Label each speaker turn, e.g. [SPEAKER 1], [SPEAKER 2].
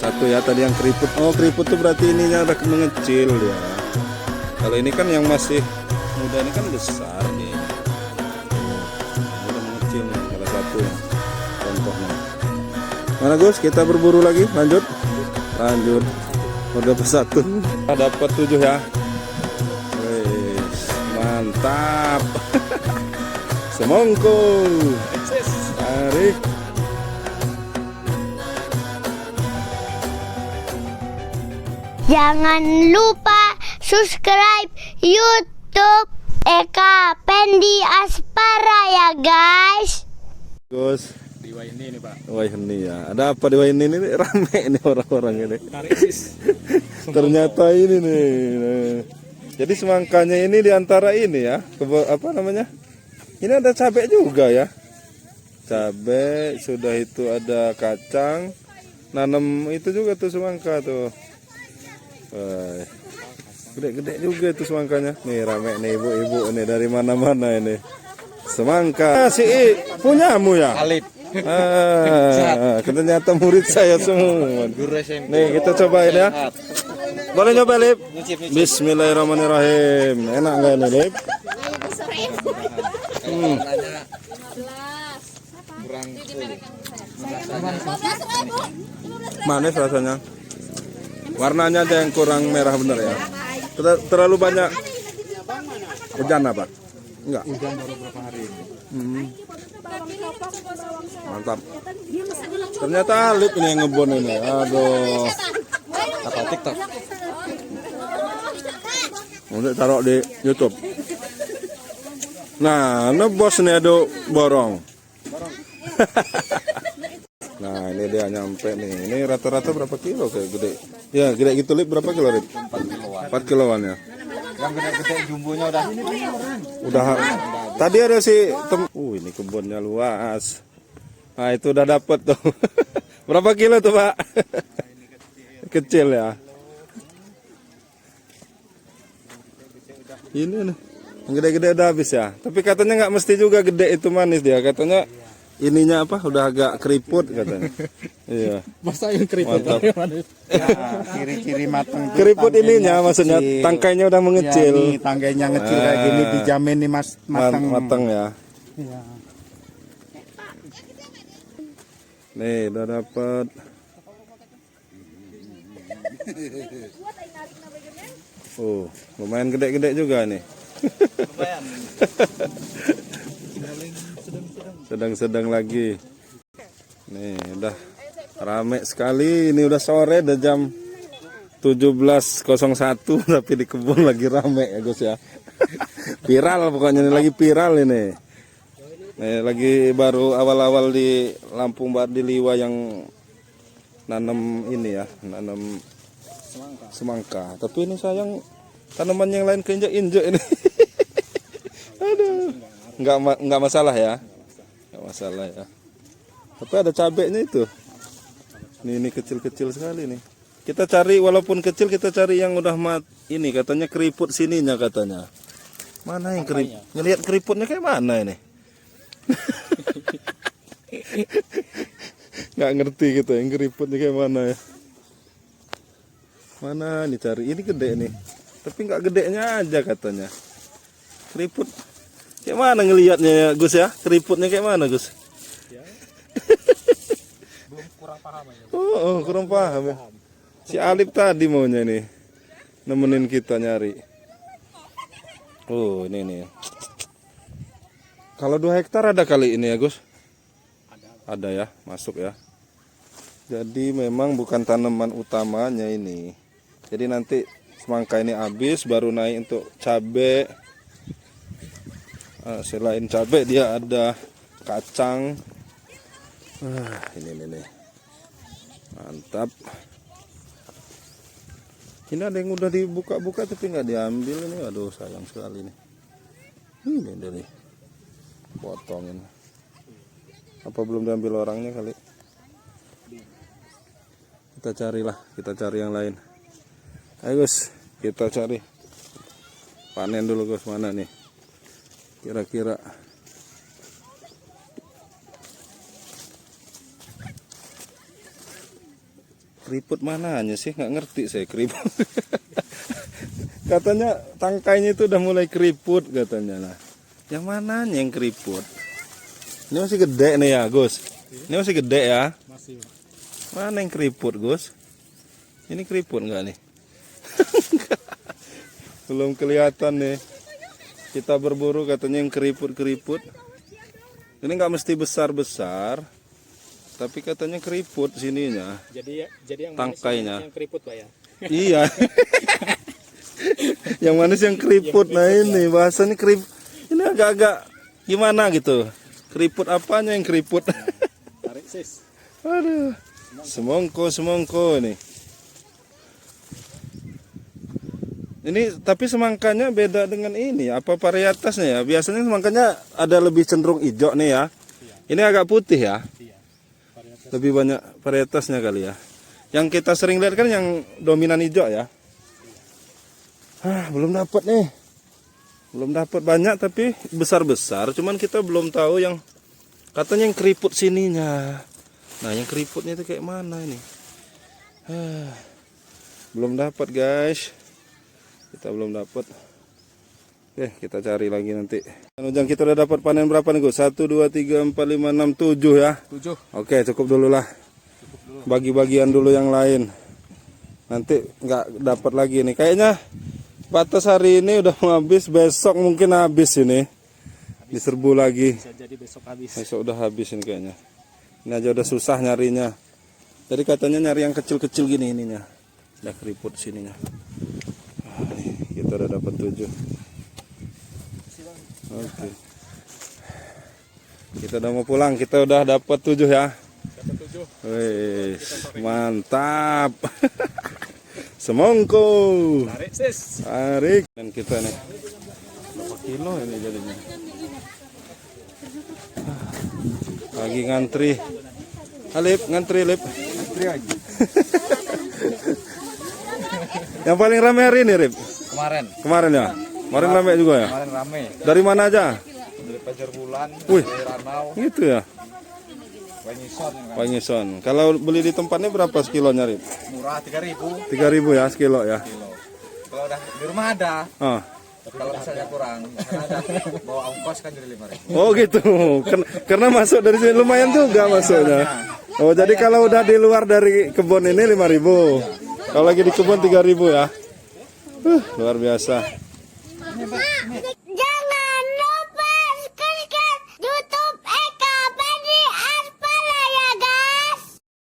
[SPEAKER 1] satu ya tadi yang keriput. Oh, keriput tuh berarti ininya udah mengecil ya. Kalau ini kan yang masih muda ini kan besar nih. Udah mengecil nih salah satu yang contohnya. Mana Gus? Kita berburu lagi, lanjut. Lanjut. Udah dapat satu. Dapat 7 ya. Wih, mantap. Semongko. Tarik.
[SPEAKER 2] Jangan lupa subscribe YouTube Eka Pendi Aspara ya guys.
[SPEAKER 1] Gus.
[SPEAKER 3] Di Waiheni ini Pak.
[SPEAKER 1] Waiheni ya. Ada apa di Waiheni ini? Rame ini orang-orang ini.
[SPEAKER 3] Tarik sis.
[SPEAKER 1] Ternyata ini nih. Nah. Jadi semangkanya ini diantara ini ya. Apa namanya? Ini ada cabai juga ya. Cabai, sudah itu ada kacang. Nanam itu juga tuh semangka tuh. Wah, gede-gede juga itu semangkanya. Nih rame nih ibu-ibu ini dari mana-mana ini. Semangka. Si punyamu ya?
[SPEAKER 3] Alip.
[SPEAKER 1] Ternyata murid saya semua.
[SPEAKER 3] Guru SMP.
[SPEAKER 1] Nih kita cobain ya. Boleh nyoba Lip? Bismillahirrahmanirrahim. Enak nggak ini Lip? Manis rasanya. Warnanya aja yang kurang merah bener ya. Terlalu banyak. Hujan apa? Enggak.
[SPEAKER 3] Hujan baru beberapa hari ini.
[SPEAKER 1] Mantap. Ternyata Alip ini yang ngebon ini. Aduh.
[SPEAKER 3] Apa TikTok?
[SPEAKER 1] Untuk taruh di YouTube. Nah, bos nih ada borong. Nah, ini dia nyampe nih. Ini rata-rata berapa kilo kayak gede? Ya, gede gitu Lip, berapa kilo Lip?
[SPEAKER 3] 4 kiloan.
[SPEAKER 1] 4 kiloan ya.
[SPEAKER 3] Yang gede-gede jumbonya udah.
[SPEAKER 1] Udah. Tadi ada ini kebunnya luas. Nah, itu udah dapet tuh. Berapa kilo tuh, Pak? Kecil ya. Ini nih. Yang gede-gede udah habis ya. Tapi katanya nggak mesti juga gede itu manis dia. Katanya ininya apa? Udah agak keriput katanya. Iya.
[SPEAKER 3] Masa yang keriput manis.
[SPEAKER 4] Ya, ciri-ciri matang.
[SPEAKER 1] Keriput ininya maksudnya tangkainya udah mengecil.
[SPEAKER 4] Ya, tangkainya ngecil kayak gini dijamin nih Mas matang.
[SPEAKER 1] Matang ya.
[SPEAKER 4] Ya.
[SPEAKER 1] Nih udah dapat. Oh, lumayan gede-gede juga nih. Sedang-sedang lagi. Nih udah rame sekali. Ini udah sore, udah jam 17.01 tapi di kebun lagi rame ya Gus ya. Viral pokoknya ini lagi viral ini. Nih lagi baru awal-awal di Lampung di Liwa yang nanam ini ya, nanam semangka. Tapi ini sayang tanaman yang lain keinjak-injak ini. Aduh. Enggak masalah ya. Enggak masalah ya. Tapi ada cabenya itu. Ini kecil-kecil sekali nih. Kita cari walaupun kecil kita cari yang udah ini katanya keriput sininya katanya. Mana yang keriput? Ngelihat keriputnya kayak mana ini? Nggak ngerti gitu yang keriputnya kayak mana ya. Mana nih cari? Ini gede nih. Tapi nggak gedenya aja katanya. Keriput kayak mana ngelihatnya ya Gus ya? Keriputnya kayak mana Gus?
[SPEAKER 3] Kurang paham aja.
[SPEAKER 1] Oh, kurang paham ya. Si Alip tadi maunya nih nemenin kita nyari. Oh, ini nih. Kalau 2 hektar ada kali ini ya Gus? Ada ya, masuk ya. Jadi memang bukan tanaman utamanya ini. Jadi nanti semangka ini habis baru naik untuk cabai. Selain cabai dia ada kacang. Ini nih. Mantap. Ini ada yang udah dibuka-buka tapi nggak diambil ini. Aduh sayang sekali nih. Ini dari potongin. Apa belum diambil orangnya kali? Kita cari yang lain. Ayo Gus, kita cari. Panen dulu Gus, mana nih? Kira-kira. Keriput mananya sih? Nggak ngerti saya keriput. Katanya tangkainya itu udah mulai keriput katanya lah. Yang mananya yang keriput? Ini masih gede nih ya, Gus. Ini masih gede ya.
[SPEAKER 3] Masih.
[SPEAKER 1] Mana yang keriput, Gus? Ini keriput nggak nih? Belum kelihatan nih. Kita berburu katanya yang keriput-keriput. Ini nggak mesti besar-besar, tapi katanya keriput sininya.
[SPEAKER 3] Jadi yang
[SPEAKER 1] Tangkainya.
[SPEAKER 3] yang keriput, Pak ya.
[SPEAKER 1] Iya. Yang manis yang keriput. Nah ini bahasanya keriput. Ini agak-agak gimana gitu. Keriput apanya yang keriput?
[SPEAKER 3] Tarik sis.
[SPEAKER 1] Aduh. Semongko nih. Ini tapi semangkanya beda dengan ini. Apa varietasnya ya? Biasanya semangkanya ada lebih cenderung hijau nih ya. Ini agak putih ya. Lebih banyak varietasnya kali ya. Yang kita sering lihat kan yang dominan hijau ya. Belum dapat nih. Belum dapat banyak tapi besar-besar. Cuman kita belum tahu yang katanya yang keriput sininya. Nah yang keriputnya itu kayak mana ini? Belum dapat guys. Kita belum dapat. Oke kita cari lagi nanti. Ujang kita udah dapat panen berapa nih Gus? 1, 2, 3, 4, 5, 6, 7 ya.
[SPEAKER 3] 7.
[SPEAKER 1] Oke cukup dulu lah. Bagi-bagian dulu yang lain. Nanti nggak dapat lagi nih. Kayaknya batas hari ini udah mau habis. Besok mungkin habis ini. Diserbu lagi.
[SPEAKER 3] Bisa jadi besok habis.
[SPEAKER 1] Besok udah habis ini kayaknya. Ini aja udah susah nyarinya. Jadi katanya nyari yang kecil-kecil gini ininya. Udah keriput sininya. Nih, kita udah dapat 7. Oke. Kita udah mau pulang. Kita udah dapat 7 ya.
[SPEAKER 3] Dapat 7.
[SPEAKER 1] Wih, mantap. Semongko.
[SPEAKER 3] Tarik sis.
[SPEAKER 1] Tarik. Dan kita nih. Berapa kilo ini jadinya? Lagi ngantri. Alip, ngantri Lip.
[SPEAKER 3] Antri aja.
[SPEAKER 1] Yang paling rame hari ini, Rip?
[SPEAKER 3] Kemarin.
[SPEAKER 1] Kemarin ya? Kemarin rame juga ya?
[SPEAKER 3] Kemarin rame.
[SPEAKER 1] Dari mana aja?
[SPEAKER 3] Dari Pajar Bulan,
[SPEAKER 1] Wih.
[SPEAKER 3] dari Ranau,
[SPEAKER 1] Gitu ya?
[SPEAKER 3] Wanyison kan.
[SPEAKER 1] Wanyison. Kalau beli di tempatnya berapa sekilonya, Rip?
[SPEAKER 3] Murah 3.000
[SPEAKER 1] 3.000 ya sekilo ya?
[SPEAKER 3] kilo. Kalau udah di rumah ada.
[SPEAKER 1] Ah.
[SPEAKER 3] Kalau misalnya kurang, karena ada bawa ongkos kan jadi 5.000.
[SPEAKER 1] Oh gitu. Karena masuk dari sini lumayan juga masuknya. Oh jadi kalau udah di luar dari kebun ini 5.000. Kalau lagi di kebun 3.000 ya. Luar biasa.